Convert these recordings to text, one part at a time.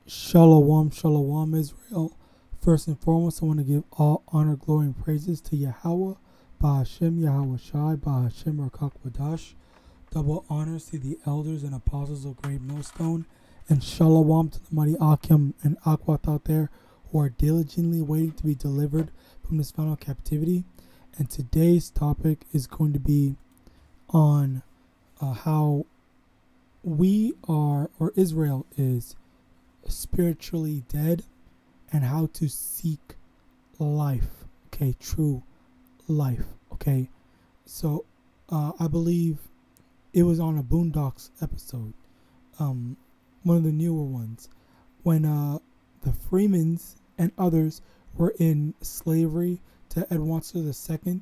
Shalom, shalom, Israel. First and foremost, I want to give all honor, glory, and praises to Yahawah, Bahashem, YAHAWASHI, Bahashem, RICANS. Double honors to the elders and apostles of Great Millstone, and shalom to the mighty Akim and Akwat out there who are diligently waiting to be delivered from this final captivity. And today's topic is going to be on how we are, or Israel is, spiritually dead, and how to seek life, okay, true life, okay. So I believe it was on a Boondocks episode, one of the newer ones, when the Freemans and others were in slavery to Edward II.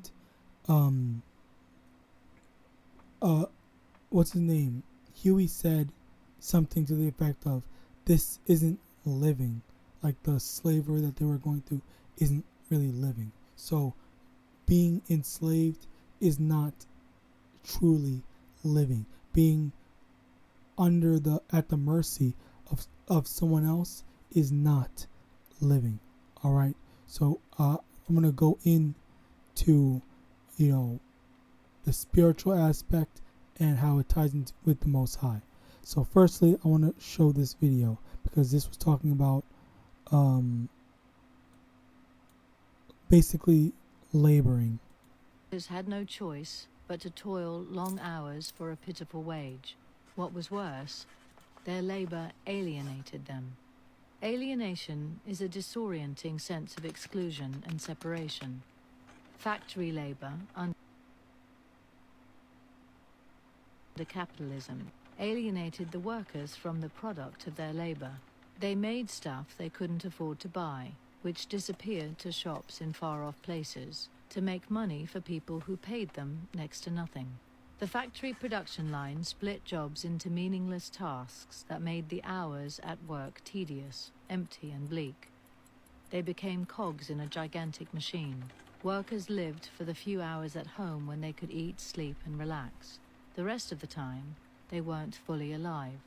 What's his name? Huey said something to the effect of, this isn't living, like the slavery that they were going through isn't really living. So being enslaved is not truly living. Being at the mercy of someone else is not living. All right. So I'm gonna go into the spiritual aspect and how it ties into with the Most High. So firstly, I want to show this video because this was talking about basically laboring. Had no choice but to toil long hours for a pitiful wage. What was worse, their labor alienated them. Alienation is a disorienting sense of exclusion and separation. Factory labor under capitalism alienated the workers from the product of their labor. They made stuff they couldn't afford to buy, which disappeared to shops in far-off places to make money for people who paid them next to nothing. The factory production line split jobs into meaningless tasks that made the hours at work tedious, empty, and bleak. They became cogs in a gigantic machine. Workers lived for the few hours at home when they could eat, sleep, and relax. The rest of the time, they weren't fully alive.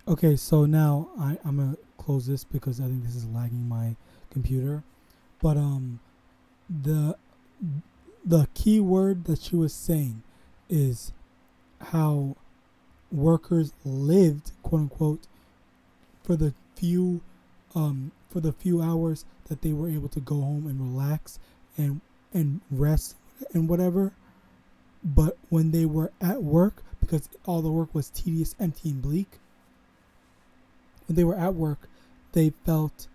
Okay, so now I'm gonna close this because I think this is lagging my computer. But the key word that she was saying is how workers lived, quote unquote, for the few hours that they were able to go home and relax and rest and whatever. But when they were at work, because all the work was tedious, empty, and bleak, when they were at work, they felt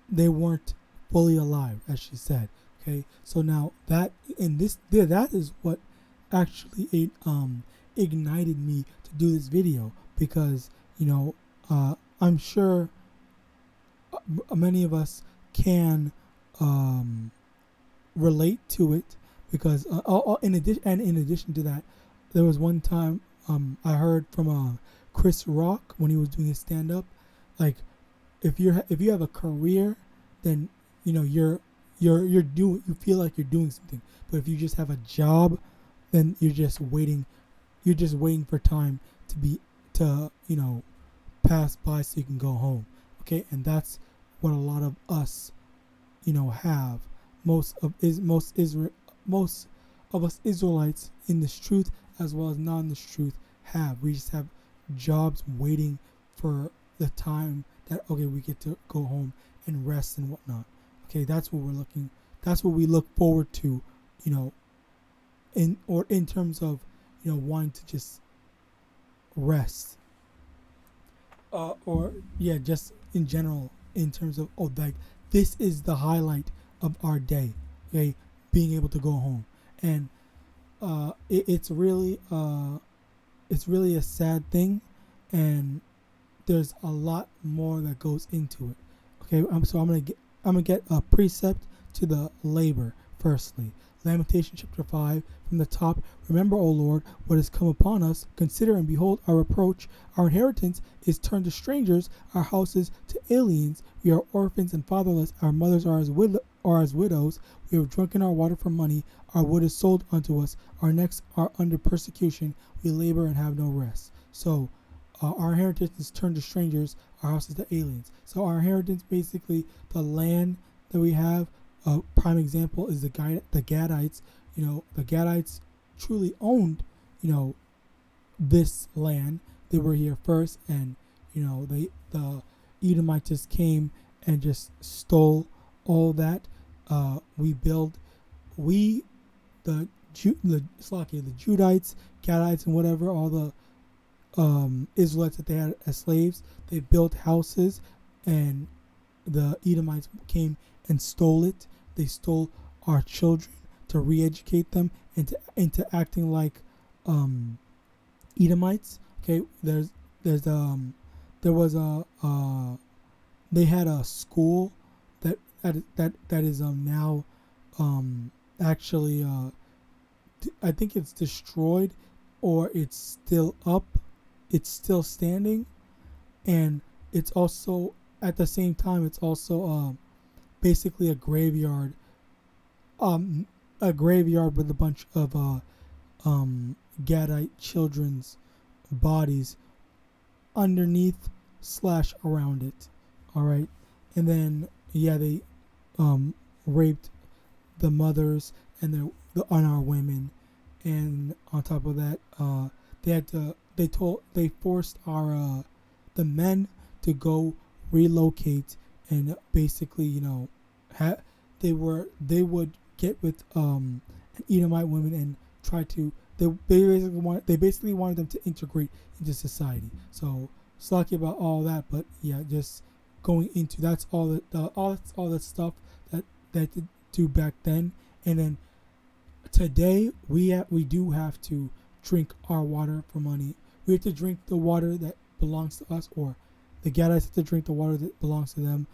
they weren't fully alive, as she said. Okay, so now that is what actually ignited me to do this video, because I'm sure many of us can relate to it, because in addition to that, there was one time I heard from Chris Rock when he was doing his stand-up, like if you have a career, then you feel like you're doing something. But if you just have a job, then you're just waiting for time to pass by so you can go home. Okay, and that's what a lot of us have. Most of us Israelites in this truth, as well as not in this truth, have. We just have jobs waiting for the time that, okay, we get to go home and rest and whatnot. Okay, that's what we look forward to, in terms of wanting to just rest, just in general, in terms of this is the highlight of our day, okay, being able to go home. And it's really a sad thing, and there's a lot more that goes into it. Okay, so I'm gonna get a precept to the labor. Firstly, Lamentation chapter 5 from the top. Remember, O Lord, what has come upon us. Consider and behold our reproach. Our inheritance is turned to strangers, our houses to aliens. We are orphans and fatherless. Our mothers are as widows. We have drunken our water for money. Our wood is sold unto us. Our necks are under persecution. We labor and have no rest. So our inheritance is turned to strangers, our house is to aliens. So our inheritance, basically, the land that we have. A prime example is the Gadites. The Gadites truly owned, this land. They were here first, and the Edomites just came and just stole all that. The Judites, Gadites, and whatever, all the Israelites that they had as slaves, they built houses, and the Edomites came and stole it. They stole our children to re-educate them into acting like Edomites. Okay, they had a school that is now actually I think it's destroyed, or it's still up. It's still standing, and it's also, at the same time, it's also basically a graveyard with a bunch of Gadite children's bodies underneath / around it. All right, and then they raped the mothers and our women, and on top of that, they forced the men to go relocate, and basically, they would get with an Edomite women and try to, they basically wanted them to integrate into society. So lucky about all that, but just going into, that's all that stuff that they do back then. And then today we do have to drink our water for money. We have to drink the water that belongs to us, or the Gadites have to drink the water that belongs to them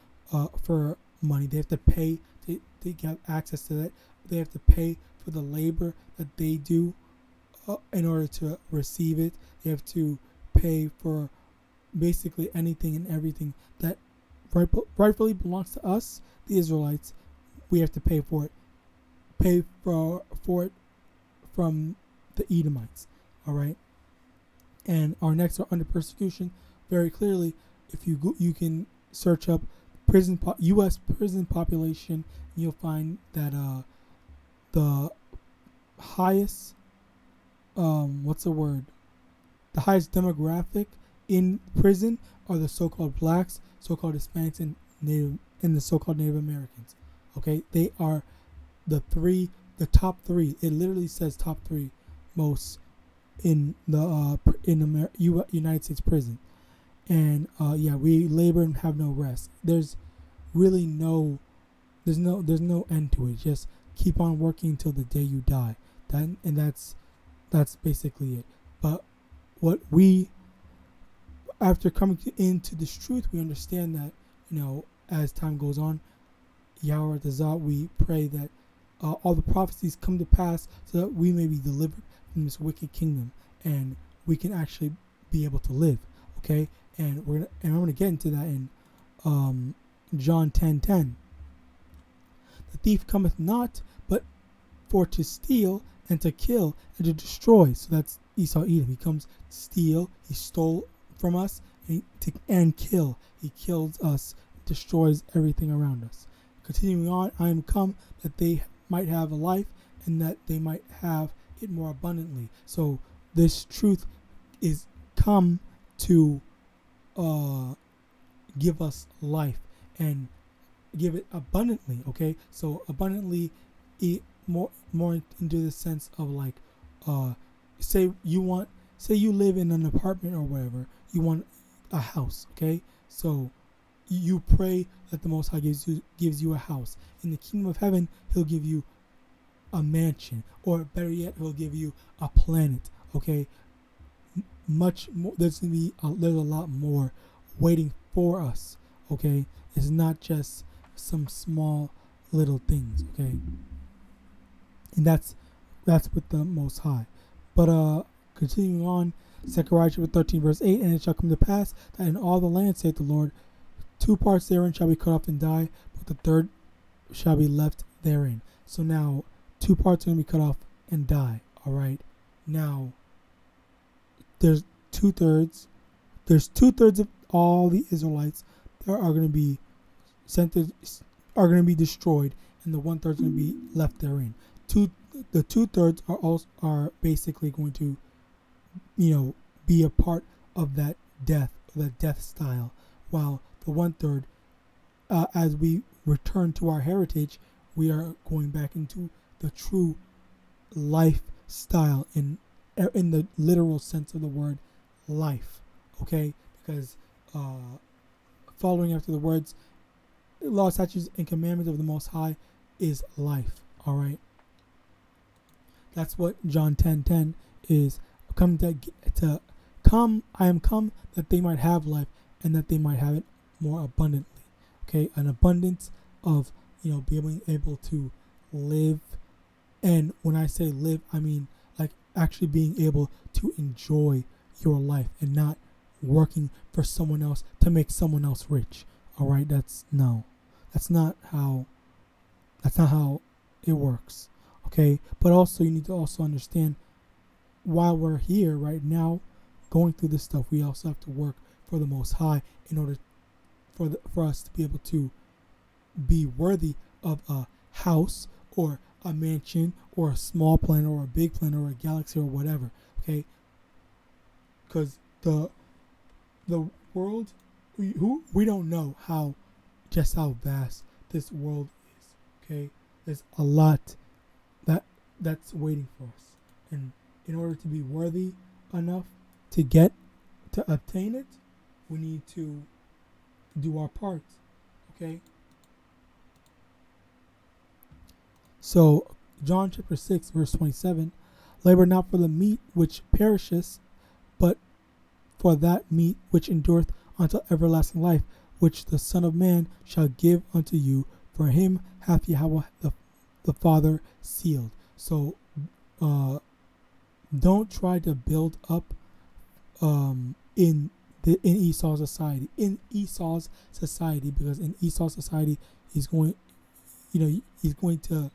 for money. They have to pay to get access to that. They have to pay for the labor that they do in order to receive it. They have to pay for basically anything and everything that rightfully belongs to us, the Israelites. We have to pay for it. Pay for it from the Edomites. All right. And our necks are under persecution. Very clearly, if you can search up U.S. prison population, and you'll find that the highest the highest demographic in prison are the so-called blacks, so-called Hispanics, and the so-called Native Americans. Okay, they are the top three. It literally says top three most in the United States prison. And we labor and have no rest. There's really no end to it. Just keep on working until the day you die. That's basically it. But what after coming into this truth, we understand that, as time goes on, YAHAWADAH, we pray that all the prophecies come to pass, so that we may be delivered from this wicked kingdom, and we can actually be able to live. Okay, and I'm gonna get into that in John 10:10. The thief cometh not but for to steal and to kill and to destroy. So that's Esau Edom. He comes to steal. He stole from us and kill. He kills us, destroys everything around us. Continuing on, I am come that they might have a life, and that they might have it more abundantly. So this truth is come to give us life, and give it abundantly. Okay, so abundantly, more into the sense of like, say you live in an apartment or whatever, you want a house. Okay, so you pray that the Most High gives you a house. In the kingdom of heaven, He'll give you a mansion, or better yet, He'll give you a planet. Okay, much more. There's a lot more waiting for us. Okay, it's not just some small little things. Okay, and that's with the Most High. But continuing on, Zechariah chapter 13 verse 8, and it shall come to pass that in all the land, saith the Lord, 2 parts therein shall be cut off and die, but the third shall be left therein. So now 2 parts are going to be cut off and die. All right. Now there's 2/3 there's 2/3 of all the Israelites that are going to be are going to be destroyed, and the 1/3 is going to be left therein. The 2/3 are basically going to, be a part of that death style, while the 1/3, as we return to our heritage, we are going back into the true lifestyle in the literal sense of the word life. Okay, because following after the words, law, statutes, and commandments of the Most High is life. All right, that's what John 10:10 is. I am come that they might have life, and that they might have it more abundantly. Okay, an abundance of being able to live. And when I say live, I mean like actually being able to enjoy your life and not working for someone else to make someone else rich. All right, that's not how it works. Okay, but also you need to also understand, while we're here right now going through this stuff, we also have to work for the Most High in order for us to be able to be worthy of a house or a mansion or a small planet or a big planet or a galaxy or whatever. Okay, because the world, we don't know how vast this world is. Okay, there's a lot that's waiting for us, and in order to be worthy enough to obtain it, we need to do our part. Okay, so John chapter 6 verse 27, labor not for the meat which perisheth, but for that meat which endureth unto everlasting life, which the Son of Man shall give unto you. For him hath Yahweh the Father sealed. So don't try to build up in Esau's society. Because in Esau's society, he's going to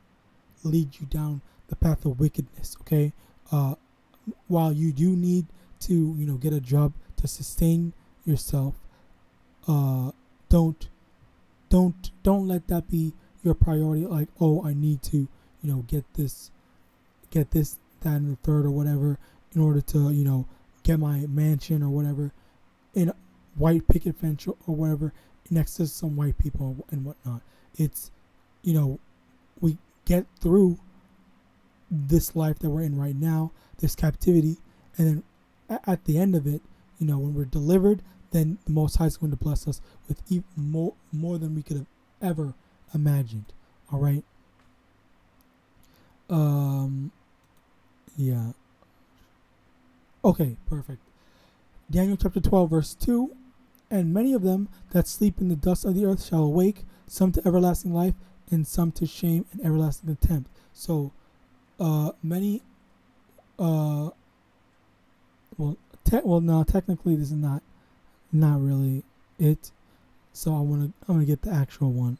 lead you down the path of wickedness. Okay, while you do need to get a job to sustain yourself, don't let that be your priority. Like, oh, I need to get this, that, and the third or whatever in order to get my mansion or whatever in a white picket fence or whatever next to some white people and whatnot. It's we get through this life that we're in right now, this captivity, and then at the end of it, when we're delivered, then the Most High is going to bless us with even more than we could have ever imagined. All right. Yeah. Okay, perfect. Daniel chapter 12 verse 2, and many of them that sleep in the dust of the earth shall awake, some to everlasting life, and some to shame and everlasting contempt. So many technically this is not really it. So I'm gonna get the actual one.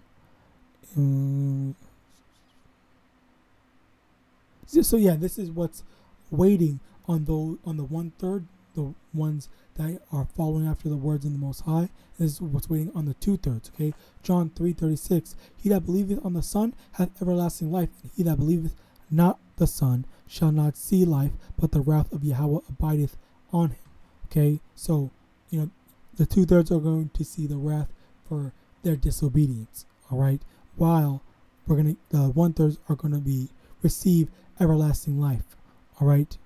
So yeah, this is what's waiting on the 1/3, the ones that are following after the words of the Most High. This is what's waiting on the 2/3. Okay, John 3:36. He that believeth on the Son hath everlasting life, and he that believeth not the Son shall not see life, but the wrath of Yahweh abideth on him. Okay, so the 2/3 are going to see the wrath for their disobedience. All right, while the 1/3 are going to receive everlasting life. All right.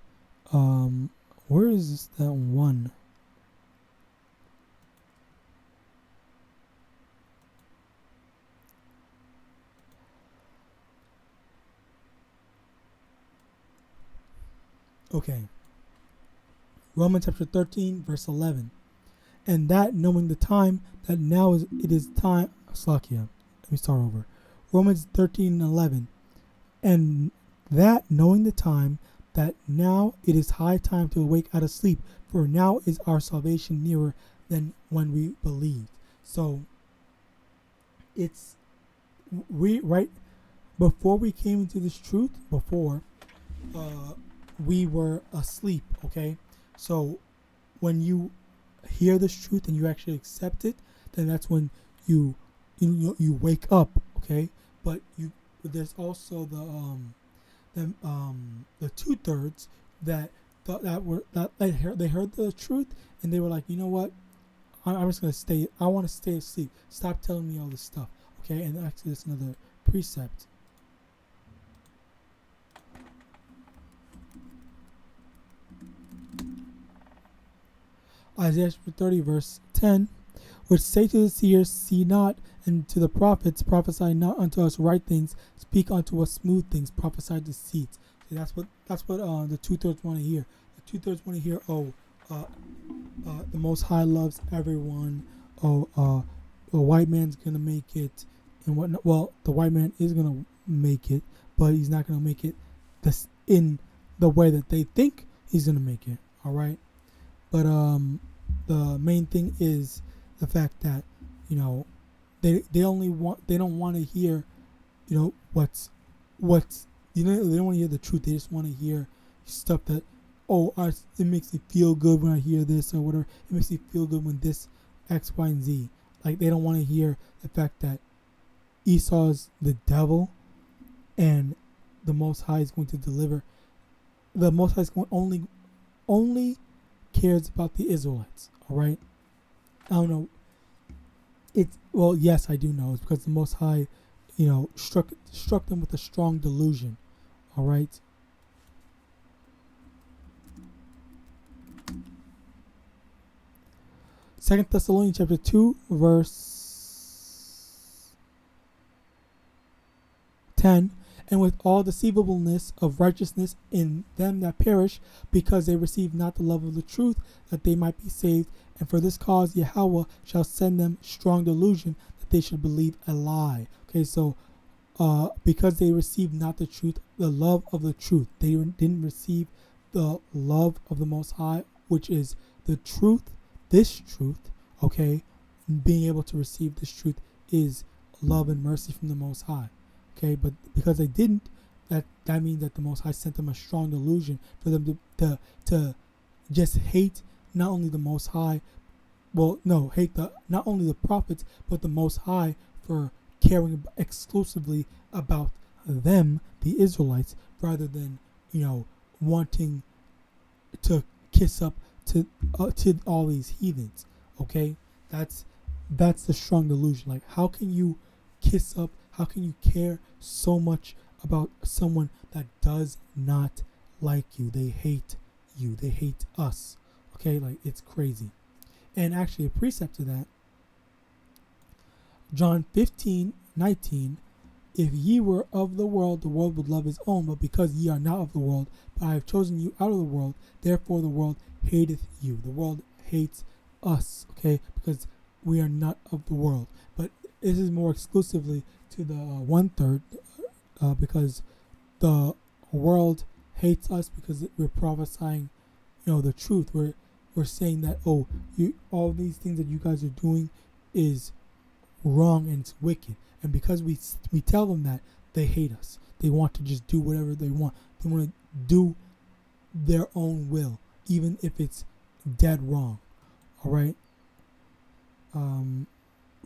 Where is that one? Okay. Romans chapter 13 verse 11. And that knowing the time that now it is time. Slakia. Let me start over. Romans 13:11. And that knowing the time that now it is high time to awake out of sleep, for now is our salvation nearer than when we believed. So it's right before we came into this truth, we were asleep. Okay, so when you hear this truth and you actually accept it, then that's when you wake up, okay? But there's also the 2/3 that they heard the truth and they were like, you know what? I'm just gonna stay. I want to stay asleep. Stop telling me all this stuff, okay? And actually, that's another precept. Isaiah 30 verse 10, which say to the seers, see not, and to the prophets, prophesy not unto us right things, speak unto us smooth things, prophesy deceits. See, that's what the 2/3 want to hear. The 2/3 want to hear, the Most High loves everyone. The white man's gonna make it, and whatnot. Well, the white man is gonna make it, but he's not gonna make it this in the way that they think he's gonna make it. All right. But the main thing is the fact that they don't want to hear what's they don't want to hear the truth. They just want to hear stuff that it makes me feel good when I hear this or whatever. It makes me feel good when this X, Y, and Z. Like they don't want to hear the fact that Esau's the devil and the Most High is going to deliver. The Most High is going only cares about the Israelites. All right. I don't know. Yes, I do know. It's because the Most High, struck them with a strong delusion. All right. Second Thessalonians chapter 2 verse 10, and with all deceivableness of righteousness in them that perish, because they receive not the love of the truth, that they might be saved. And for this cause YAHAWAH shall send them strong delusion, that they should believe a lie. Okay, so because they received not the truth, the love of the truth, they didn't receive the love of the Most High, which is the truth. This truth, okay, being able to receive this truth is love and mercy from the Most High. Okay, but because they didn't, that means that the Most High sent them a strong delusion for them to just hate not only the Most High, hate not only the prophets, but the Most High for caring exclusively about them, the Israelites, rather than wanting to kiss up to all these heathens. Okay, that's the strong delusion. Like, how can you kiss up? How can you care so much about someone that does not like you? They hate you. They hate us. Okay, like, it's crazy. And actually, a precept to that, John 15:19, if ye were of the world would love his own, but because ye are not of the world, but I have chosen you out of the world, therefore the world hateth you. The world hates us, okay, because we are not of the world. But this is more exclusively to the 1/3, because the world hates us because we're prophesying, the truth. We're saying that all these things that you guys are doing is wrong and it's wicked, and because we tell them that, they hate us. They want to just do whatever they want. They want to do their own will, even if it's dead wrong. All right.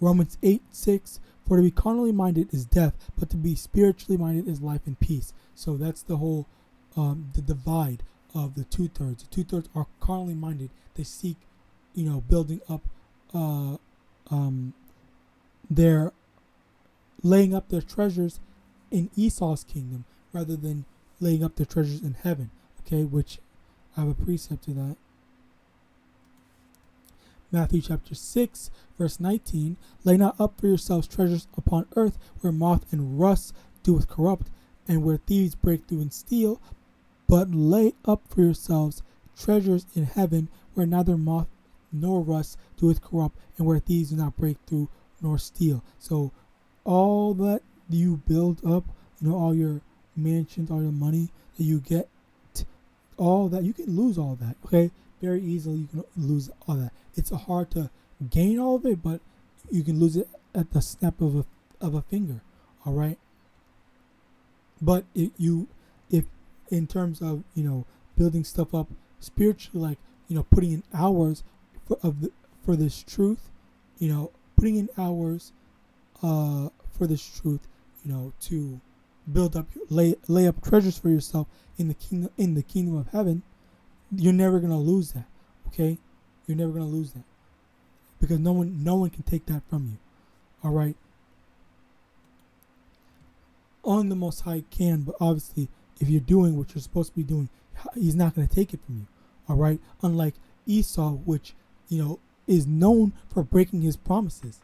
Romans 8:6, for to be carnally minded is death, but to be spiritually minded is life and peace. So that's the whole the divide of the 2/3. The 2/3 are carnally minded. They seek, building up they're laying up their treasures in Esau's kingdom rather than laying up their treasures in heaven. Okay, which I have a precept to that. Matthew chapter 6 verse 19, lay not up for yourselves treasures upon earth, where moth and rust doeth corrupt, and where thieves break through and steal, but lay up for yourselves treasures in heaven, where neither moth nor rust doeth corrupt, and where thieves do not break through nor steal. So all that you build up, all your mansions, all your money that you get, all that, you can lose all that. Okay, very easily you can lose all that. It's hard to gain all of it, but you can lose it at the snap of a finger. All right. But if in terms of building stuff up spiritually, like putting in hours for this truth, putting in hours for this truth, to build up lay up treasures for yourself in the kingdom of heaven, you're never gonna lose that. Okay, you're never gonna lose that, because no one can take that from you. All right. Only the Most High can, but obviously, if you're doing what you're supposed to be doing, He's not going to take it from you. All right. Unlike Esau, which is known for breaking his promises.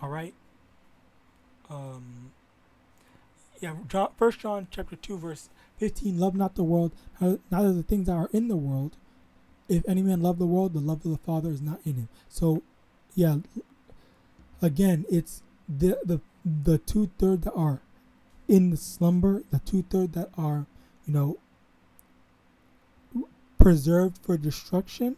All right. First John chapter 2 verse 15. Love not the world, neither the things that are in the world. If any man love the world, the love of the Father is not in him. So, yeah. Again, it's the 2/3 that are in the slumber, the 2/3 that are, preserved for destruction.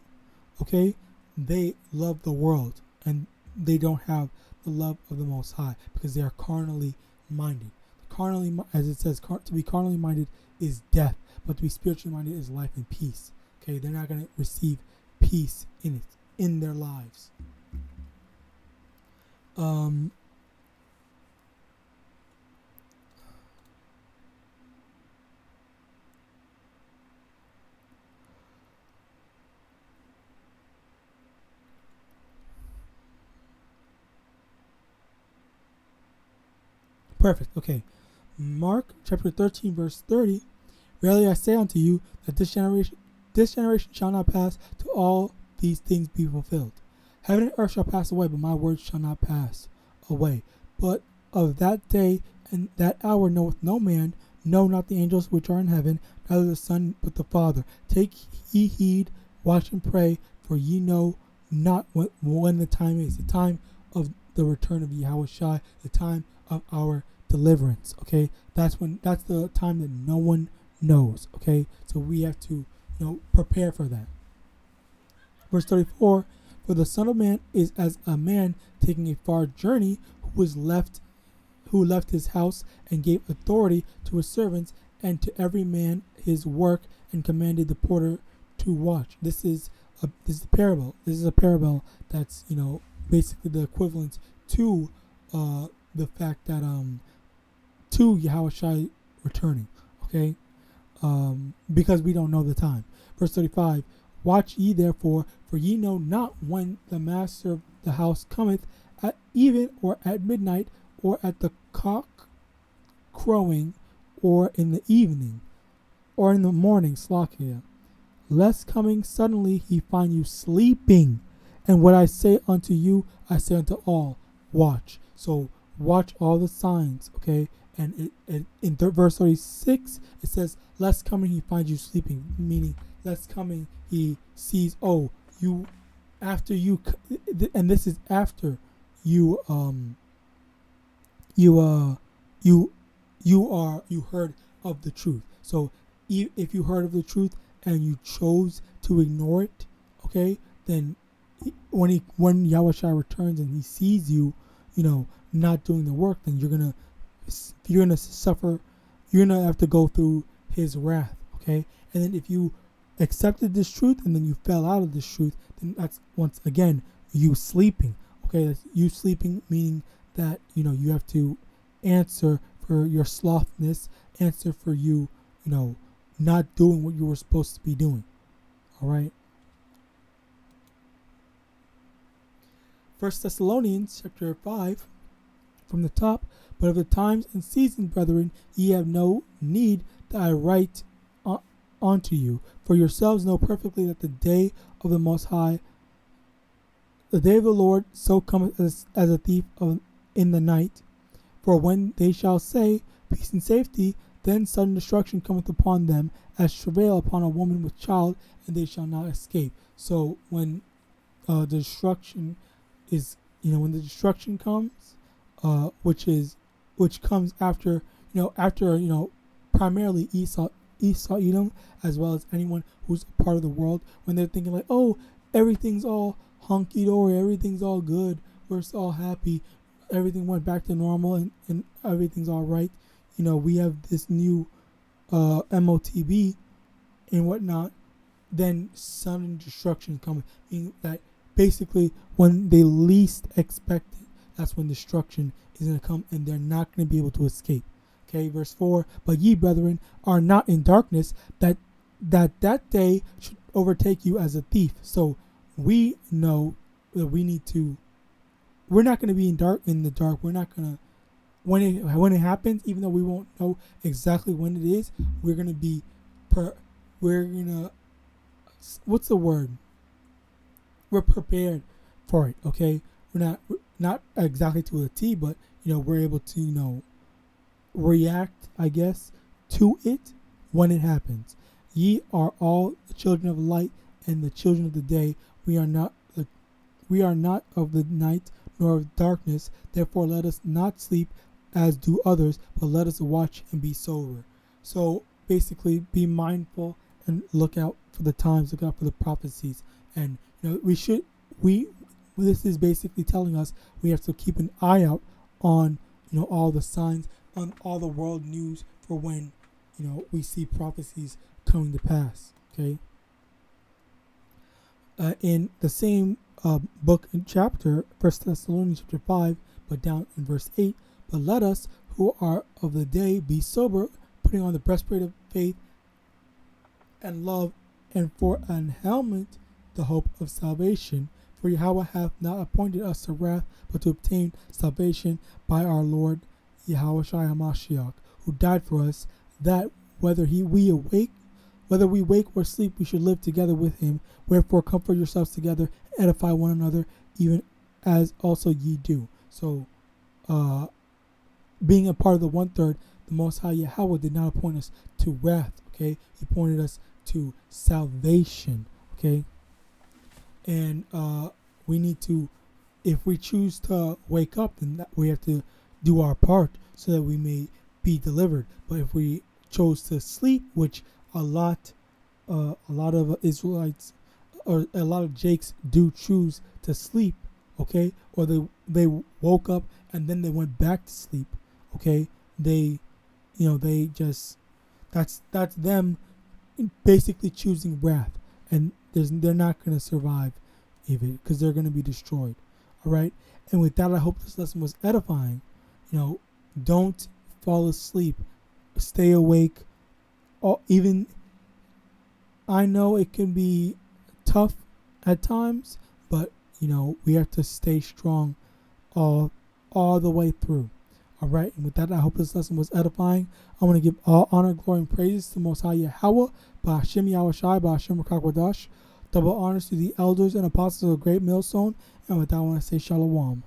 Okay, they love the world and they don't have the love of the Most High because they are carnally minded. Carnally, as it says, to be carnally minded is death, but to be spiritually minded is life and peace. Okay, they're not going to receive peace in their lives. Perfect. Okay. Mark chapter 13 verse 30. Verily I say unto you that this generation shall not pass till all these things be fulfilled. Heaven and earth shall pass away, but my words shall not pass away. But of that day and that hour knoweth no man, no, not the angels which are in heaven, neither the Son, but the Father. Take ye heed, watch and pray, for ye know not when the time is, the time of the return of YAHAWASHI, the time of our deliverance. Okay, that's the time that no one knows. Okay, so we have to prepare for that. Verse 34. For the Son of Man is as a man taking a far journey, who left his house and gave authority to his servants and to every man his work, and commanded the porter to watch. This is a parable. This is a parable that's basically the equivalent to the fact that to YAHAWASHI returning. Okay, because we don't know the time. Verse 35. Watch ye therefore, for ye know not when the master of the house cometh, at even, or at midnight, or at the cock crowing, or in the evening, or in the morning, Slakia, lest coming suddenly he find you sleeping. And what I say unto you, I say unto all, watch. So watch all the signs, okay? And in verse 36, it says, lest coming he finds you sleeping, meaning lest coming he sees, oh, you, after you, and this is after you heard of the truth. So if you heard of the truth and you chose to ignore it, okay, then when YAHAWASHI returns and he sees you, not doing the work, then you're gonna suffer. You're gonna have to go through his wrath, okay? And then if you accepted this truth and then you fell out of this truth, then that's once again you sleeping, okay? That's you sleeping, meaning that you have to answer for your slothness, answer for you not doing what you were supposed to be doing. All right. 1 Thessalonians chapter 5 from the top. But of the times and seasons, brethren, ye have no need that I write unto you. For yourselves know perfectly that the day of the Most High, the day of the Lord, so cometh as a thief in the night. For when they shall say, peace and safety, then sudden destruction cometh upon them, as travail upon a woman with child, and they shall not escape. So when the destruction is, when the destruction comes, which comes after, primarily Esau, Edom, as well as anyone who's a part of the world, when they're thinking like, oh, everything's all hunky-dory, everything's all good, we're all happy, everything went back to normal, and everything's all right. We have this new MOTB and whatnot, then sudden destruction coming, meaning that basically when they least expect it, that's when destruction is going to come, and they're not going to be able to escape. Okay, verse 4, but ye, brethren, are not in darkness, that day should overtake you as a thief. So we know that we're not going to be in the dark. We're not going to, when it happens, even though we won't know exactly when it is, we're going to be, what's the word? We're prepared for it, okay? We're not exactly to a T, but, we're able to, react, I guess, to it when it happens. Ye are all the children of light and the children of the day. We are not of the night nor of darkness. Therefore let us not sleep as do others, but let us watch and be sober. So basically, be mindful and look out for the times, look out for the prophecies. And this is basically telling us we have to keep an eye out on all the signs, on all the world news for when we see prophecies coming to pass. Okay. In the same book and chapter, 1 Thessalonians chapter 5, but down in verse 8, but let us who are of the day be sober, putting on the breastplate of faith and love, and for an helmet the hope of salvation. For Yahweh hath not appointed us to wrath, but to obtain salvation by our Lord YAHAWASHI HaMashiach, who died for us, that whether we wake or sleep, we should live together with him. Wherefore comfort yourselves together, edify one another, even as also ye do. So, being a part of the 1/3, the Most High Yahweh did not appoint us to wrath, okay? He appointed us to salvation, okay? And we need to, if we choose to wake up, then we have to do our part so that we may be delivered. But if we chose to sleep, which a lot of Israelites or a lot of Jakes do choose to sleep, okay, or they woke up and then they went back to sleep, okay, they just that's them basically choosing wrath, and they're not going to survive even, because they're going to be destroyed. All right. And with that, I hope this lesson was edifying. Don't fall asleep, stay awake. Even I know it can be tough at times, but we have to stay strong all the way through. All right. And with that, I hope this lesson was edifying. I want to give all honor, glory, and praises to Most High Yahweh, Ba'ashem YAHAWASHI, Ba'ashem RICANS. Double honors to the elders and apostles of the Great Millstone. And with that, I want to say Shalom.